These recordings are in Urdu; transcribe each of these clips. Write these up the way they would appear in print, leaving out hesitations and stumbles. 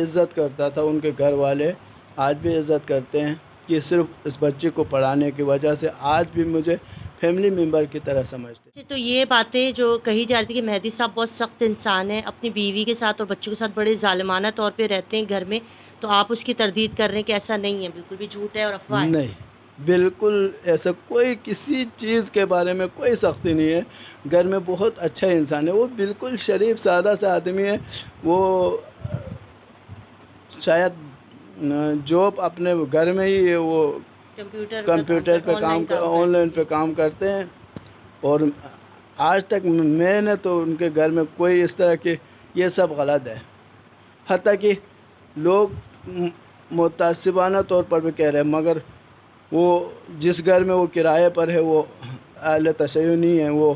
عزت کرتا تھا ان کے گھر والے، آج بھی عزت کرتے ہیں کہ صرف اس بچے کو پڑھانے کی وجہ سے آج بھی مجھے فیملی ممبر کی طرح سمجھتے ہیں۔ تو یہ باتیں جو کہی جا رہی تھی کہ مہدی صاحب بہت سخت انسان ہیں، اپنی بیوی کے ساتھ اور بچوں کے ساتھ بڑے ظالمانہ طور پہ رہتے ہیں گھر میں، تو آپ اس کی تردید کر رہے ہیں کہ ایسا نہیں ہے، بالکل بھی جھوٹ ہے اور افواہ ہے؟ نہیں، بالکل ایسا کوئی کسی چیز کے بارے میں کوئی سختی نہیں ہے۔ گھر میں بہت اچھا انسان ہے، وہ بالکل شریف سادہ سا آدمی ہے۔ وہ شاید جاب اپنے گھر میں ہی وہ کمپیوٹر پہ کام آن لائن پہ کام کرتے ہیں، اور آج تک میں نے تو ان کے گھر میں کوئی اس طرح کی، یہ سب غلط ہے۔ حتیٰ کہ لوگ متعصبانہ طور پر بھی کہہ رہے ہیں، مگر وہ جس گھر میں وہ کرائے پر ہے وہ اہل تشیع نہیں ہے، وہ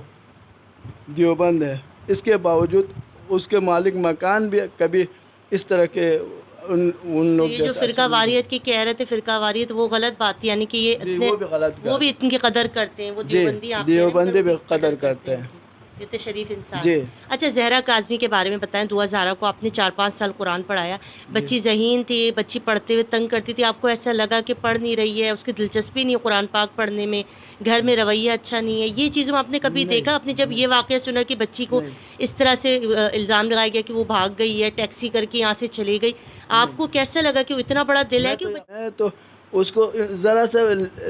دیوبند ہے۔ اس کے باوجود اس کے مالک مکان بھی کبھی اس طرح کے ان لوگ یہ جو جیسا فرقہ واریت کی کہہ رہے تھے، فرقہ واریت وہ غلط بات تھی، یعنی کہ یہ اتنے وہ بھی غلط وہ بھی ان کی قدر کرتے ہیں، وہ جی، دیوبندی آپ کہہ رہے ہیں، دیوبندی مگر بھی وہ قدر کرتے ہیں۔ اتنے شریف انسان۔ جی اچھا، زہرا کاظمی کے بارے میں بتائیں۔ دعا زہرا کو آپ نے 4-5 سال قرآن پڑھایا، بچی ذہین تھی، بچی پڑھتے ہوئے تنگ کرتی تھی، آپ کو ایسا لگا کہ پڑھ نہیں رہی ہے، اس کی دلچسپی نہیں ہے قرآن پاک پڑھنے میں، گھر میں رویہ اچھا نہیں ہے، یہ چیزوں آپ نے کبھی دیکھا؟ آپ نے جب یہ واقعہ سنا کہ بچی کو اس طرح سے الزام لگایا گیا کہ وہ بھاگ گئی ہے، ٹیکسی کر کے یہاں سے چلی گئی، آپ کو کیسا لگا کہ وہ اتنا بڑا دل ہے کہ میں تو اس کو ذرا سے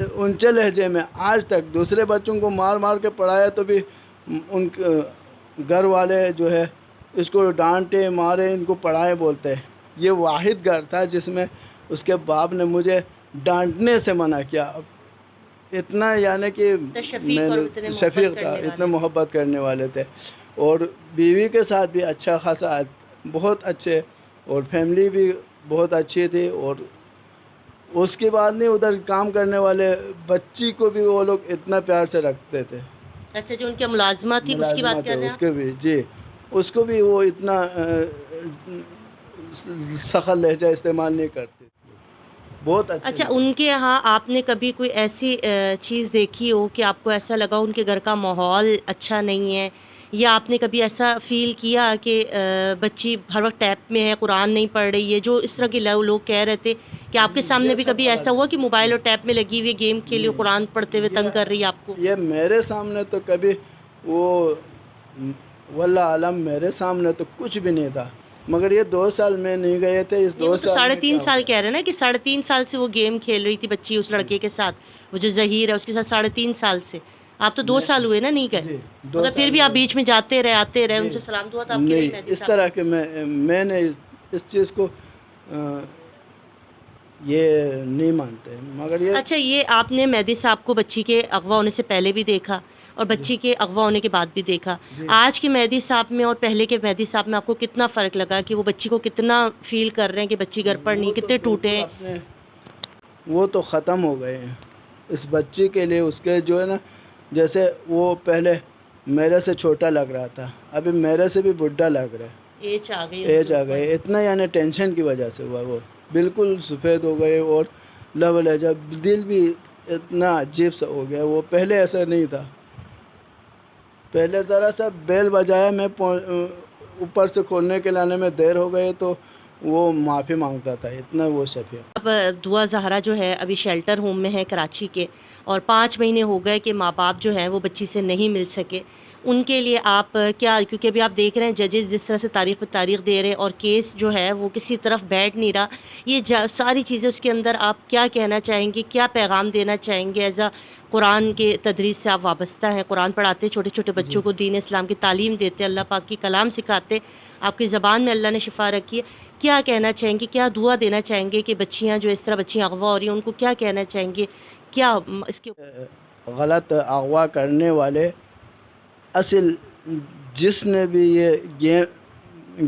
اونچے لہجے میں آج تک دوسرے بچوں کو مار مار کے پڑھایا تو بھی ان گھر والے جو ہے اس کو ڈانٹے مارے، ان کو پڑھائے بولتے ہیں۔ یہ واحد گھر تھا جس میں اس کے باپ نے مجھے ڈانٹنے سے منع کیا، اتنا یعنی کہ میں شفیق تھا، اتنا محبت کرنے والے تھے، اور بیوی کے ساتھ بھی اچھا خاصا، بہت اچھے، اور فیملی بھی بہت اچھی تھی، اور اس کے بعد نہیں ادھر کام کرنے والے بچی کو بھی وہ لوگ اتنا پیار سے رکھتے تھے۔ اچھا، جو ان کے ملازمہ تھی اس کی بات ملازمت کر ہے رہے ہیں اس کے بھی، جی، اس کو بھی وہ اتنا سخت لہجہ استعمال نہیں کرتے، بہت اچھے۔ اچھا، ان کے یہاں آپ نے کبھی کوئی ایسی چیز دیکھی ہو کہ آپ کو ایسا لگا ان کے گھر کا ماحول اچھا نہیں ہے، یا آپ نے کبھی ایسا فیل کیا کہ بچی ہر وقت ٹیب میں ہے، قرآن نہیں پڑھ رہی ہے، جو اس طرح کے لوگ کہہ رہے تھے کہ آپ کے سامنے بھی کبھی ایسا ہوا کہ موبائل اور ٹیب میں لگی ہوئی گیم کھیلی، قرآن پڑھتے ہوئے تنگ کر رہی ہے آپ کو؟ یہ میرے سامنے تو کبھی وہ واللہ عالم میرے سامنے تو کچھ بھی نہیں تھا، مگر یہ 2 سال میں نہیں گئے تھے، اس 2 وہ تو سال 3.5 سال کہہ رہے ہیں نا، کہ 3.5 سال سے وہ گیم کھیل رہی تھی بچی اس لڑکے کے ساتھ، وہ جو ظہیر ہے اس کے ساتھ 3.5 سال سے، آپ تو 2 سال ہوئے نا نہیں گئے، مگر پھر بھی آپ بیچ میں جاتے رہے، آتے رہے، ان سے سلام دعا تو آپ کی نہیں، اس طرح کہ میں نے اس چیز کو یہ نہیں مانتے، مگر یہ اچھا، یہ آپ نے مہدی صاحب کو بچی کے اغوا ہونے سے پہلے بھی دیکھا اور بچی کے اغوا ہونے کے بعد بھی دیکھا، آج کے مہدی صاحب میں اور پہلے کے مہدی صاحب میں آپ کو کتنا فرق لگا کہ وہ بچی کو کتنا فیل کر رہے ہیں کہ بچی گھر پر نہیں، کتنے ٹوٹے ہیں؟ وہ تو ختم ہو گئے ہیں اس بچی کے لیے، اس کے جو ہے نا، جیسے وہ پہلے میرے سے چھوٹا لگ رہا تھا، ابھی میرے سے بھی بڈھا لگ رہا ہے، ایج آ گئی، اتنا یعنی ٹینشن کی وجہ سے ہوا، وہ بالکل سفید ہو گئے، اور لب لہجہ، دل بھی اتنا عجیب سا ہو گیا، وہ پہلے ایسا نہیں تھا، پہلے ذرا سا بیل بجایا میں اوپر سے کھولنے کے لانے میں دیر ہو گئی تو وہ معافی مانگتا تھا، اتنا وہ شفیق۔ اب دعا زہرا جو ہے ابھی شیلٹر ہوم میں ہے کراچی کے، اور 5 مہینے ہو گئے کہ ماں باپ جو ہیں وہ بچی سے نہیں مل سکے، ان کے لیے آپ کیا، کیونکہ ابھی آپ دیکھ رہے ہیں ججز جس طرح سے تاریخ دے رہے ہیں اور کیس جو ہے وہ کسی طرف بیٹھ نہیں رہا، یہ ساری چیزیں اس کے اندر آپ کیا کہنا چاہیں گے، کیا پیغام دینا چاہیں گے؟ ایز قرآن کے تدریس سے آپ وابستہ ہیں، قرآن پڑھاتے، چھوٹے چھوٹے بچوں کو دین اسلام کی تعلیم دیتے، اللہ پاک کی کلام سکھاتے، آپ کی زبان میں اللہ نے شفا رکھی ہے، کیا کہنا چاہیں گے، کیا دعا دینا چاہیں گے کہ بچیاں جو اس طرح بچیاں اغوا ہو رہی ہیں ان کو کیا کہنا چاہیں گے، کیا اس کے غلط اغوا کرنے والے، اصل جس نے بھی یہ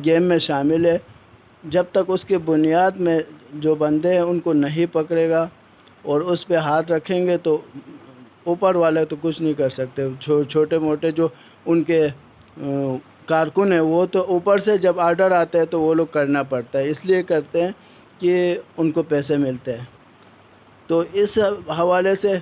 گیم میں شامل ہے، جب تک اس کے بنیاد میں جو بندے ہیں ان کو نہیں پکڑے گا اور اس پہ ہاتھ رکھیں گے تو اوپر والے تو کچھ نہیں کر سکتے، چھوٹے موٹے جو ان کے کارکن ہیں وہ تو اوپر سے جب آرڈر آتا ہے تو وہ لوگ کرنا پڑتا ہے، اس لیے کرتے ہیں کہ ان کو پیسے ملتے ہیں۔ تو اس حوالے سے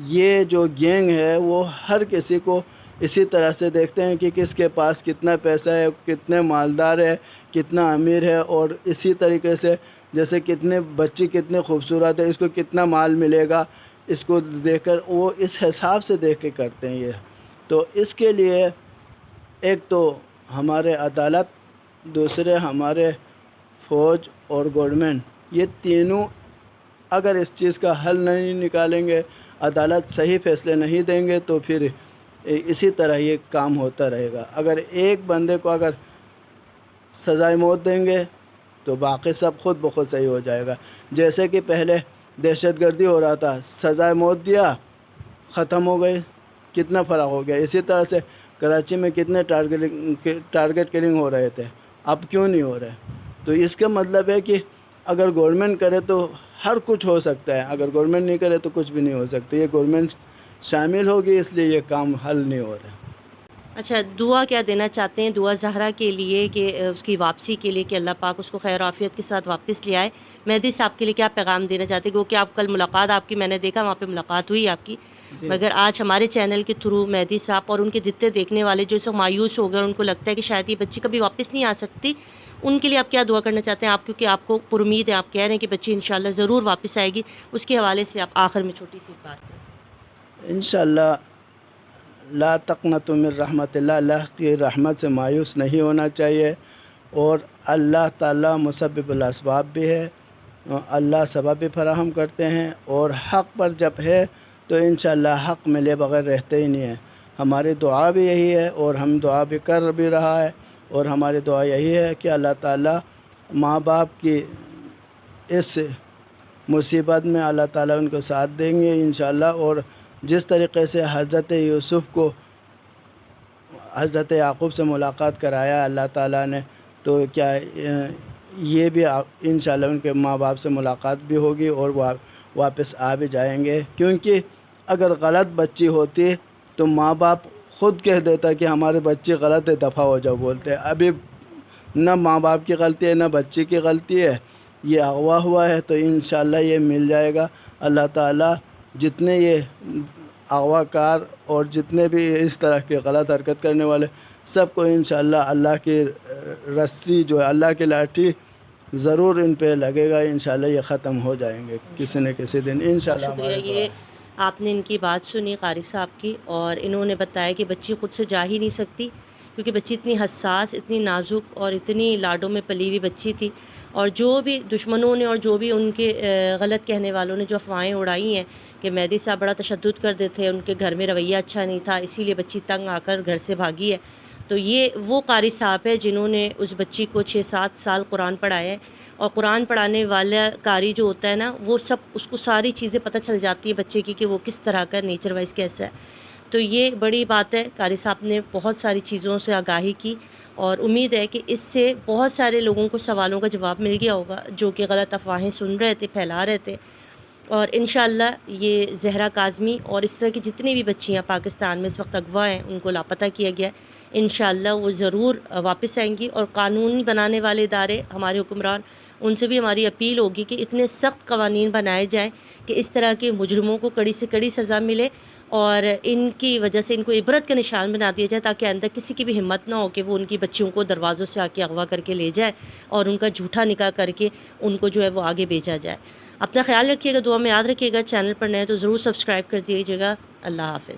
یہ جو گینگ ہے وہ ہر کسی کو اسی طرح سے دیکھتے ہیں کہ کس کے پاس کتنا پیسہ ہے، کتنے مالدار ہے، کتنا امیر ہے، اور اسی طریقے سے جیسے کتنے بچی کتنے خوبصورت ہے، اس کو کتنا مال ملے گا، اس کو دیکھ کر وہ اس حساب سے دیکھ کے کرتے ہیں یہ. تو اس کے لیے ایک تو ہمارے عدالت، دوسرے ہمارے فوج اور گورنمنٹ، یہ تینوں اگر اس چیز کا حل نہیں نکالیں گے، عدالت صحیح فیصلے نہیں دیں گے، تو پھر اسی طرح یہ کام ہوتا رہے گا. اگر ایک بندے کو اگر سزائے موت دیں گے تو باقی سب خود بخود صحیح ہو جائے گا. جیسے کہ پہلے دہشت گردی ہو رہا تھا، سزائے موت دیا، ختم ہو گئی، کتنا فرق ہو گیا. اسی طرح سے کراچی میں کتنے ٹارگٹ کلنگ ہو رہے تھے، اب کیوں نہیں ہو رہے؟ تو اس کا مطلب ہے کہ اگر گورنمنٹ کرے تو ہر کچھ ہو سکتا ہے، اگر گورنمنٹ نہیں کرے تو کچھ بھی نہیں ہو سکتا. یہ گورنمنٹ شامل ہوگی اس لیے یہ کام حل نہیں ہو رہا. اچھا، دعا کیا دینا چاہتے ہیں دعا زہرا کے لیے کہ اس کی واپسی کے لیے، کہ اللہ پاک اس کو خیر و عافیت کے ساتھ واپس لے آئے؟ مہدی صاحب کے لیے کیا پیغام دینا چاہتے ہیں؟ کیونکہ آپ کل ملاقات آپ کی میں نے دیکھا، وہاں پہ ملاقات ہوئی آپ کی، مگر آج ہمارے چینل کے تھرو مہدی صاحب اور ان کے جتنے دیکھنے والے جو سب مایوس ہو گئے، ان کو لگتا ہے کہ شاید یہ بچی کبھی واپس نہیں آ سکتی، ان کے لیے آپ کیا دعا کرنا چاہتے ہیں؟ آپ کیونکہ آپ کو پر امید ہے، آپ کہہ رہے ہیں کہ بچی انشاءاللہ ضرور واپس آئے گی، اس کے حوالے سے آپ آخر میں چھوٹی سی بات کریں. انشاءاللہ لا تقنطوا من رحمت اللہ، اللہ کی رحمت سے مایوس نہیں ہونا چاہیے، اور اللہ تعالیٰ مسبب الاسباب بھی ہے، اللہ سبب بھی فراہم کرتے ہیں، اور حق پر جب ہے تو انشاءاللہ حق ملے بغیر رہتے ہی نہیں ہیں. ہماری دعا بھی یہی ہے، اور ہم دعا بھی کر بھی رہا ہے، اور ہماری دعا یہی ہے کہ اللہ تعالیٰ ماں باپ کی اس مصیبت میں اللہ تعالیٰ ان کو ساتھ دیں گے انشاءاللہ. اور جس طریقے سے حضرت یوسف کو حضرت یعقوب سے ملاقات کرایا اللہ تعالیٰ نے، تو کیا یہ بھی انشاءاللہ ان کے ماں باپ سے ملاقات بھی ہوگی اور وہ واپس آ بھی جائیں گے. کیونکہ اگر غلط بچی ہوتی تو ماں باپ خود کہہ دیتا کہ ہمارے بچی غلط ہے، دفعہ ہو جاؤ بولتے. ابھی نہ ماں باپ کی غلطی ہے نہ بچی کی غلطی ہے، یہ اغوا ہوا ہے، تو انشاءاللہ یہ مل جائے گا. اللہ تعالیٰ جتنے یہ اغوا کار اور جتنے بھی اس طرح کے غلط حرکت کرنے والے سب کو انشاءاللہ اللہ کی رسی جو ہے، اللہ کی لاٹھی ضرور ان پہ لگے گا. انشاءاللہ یہ ختم ہو جائیں گے کسی نہ کسی دن انشاءاللہ. شکریہ. یہ آپ نے ان کی بات سنی قاری صاحب کی، اور انہوں نے بتایا کہ بچی خود سے جا ہی نہیں سکتی، کیونکہ بچی اتنی حساس، اتنی نازک اور اتنی لاڈوں میں پلی ہوئی بچی تھی. اور جو بھی دشمنوں نے اور جو بھی ان کے غلط کہنے والوں نے جو افواہیں اڑائی ہیں کہ مہدی صاحب بڑا تشدد کرتے تھے، ان کے گھر میں رویہ اچھا نہیں تھا، اسی لیے بچی تنگ آ کر گھر سے بھاگی ہے، تو یہ وہ قاری صاحب ہے جنہوں نے اس بچی کو 6-7 سال قرآن پڑھایا ہے. اور قرآن پڑھانے والا قاری جو ہوتا ہے نا، وہ سب اس کو ساری چیزیں پتہ چل جاتی ہے بچے کی کہ وہ کس طرح کا نیچر وائز کیسا ہے. تو یہ بڑی بات ہے. قاری صاحب نے بہت ساری چیزوں سے آگاہی کی، اور امید ہے کہ اس سے بہت سارے لوگوں کو سوالوں کا جواب مل گیا ہوگا جو کہ غلط افواہیں سن رہے تھے، پھیلا رہے تھے. اور انشاءاللہ یہ زہرا کاظمی اور اس طرح کی جتنی بھی بچیاں پاکستان میں اس وقت اغوا ہیں، ان کو لاپتہ کیا گیا ہے، انشاءاللہ وہ ضرور واپس آئیں گی. اور قانون بنانے والے ادارے، ہمارے حکمران، ان سے بھی ہماری اپیل ہوگی کہ اتنے سخت قوانین بنائے جائیں کہ اس طرح کے مجرموں کو کڑی سے کڑی سزا ملے، اور ان کی وجہ سے ان کو عبرت کا نشان بنا دیا جائے، تاکہ آئندہ کسی کی بھی ہمت نہ ہو کہ وہ ان کی بچیوں کو دروازوں سے آ کے اغوا کر کے لے جائے اور ان کا جھوٹا نکاح کر کے ان کو جو ہے وہ آگے بھیجا جائے. اپنا خیال رکھیے گا، دعا میں یاد رکھیے گا. چینل پر نئے تو ضرور سبسکرائب کر دیجیے گا. اللہ حافظ.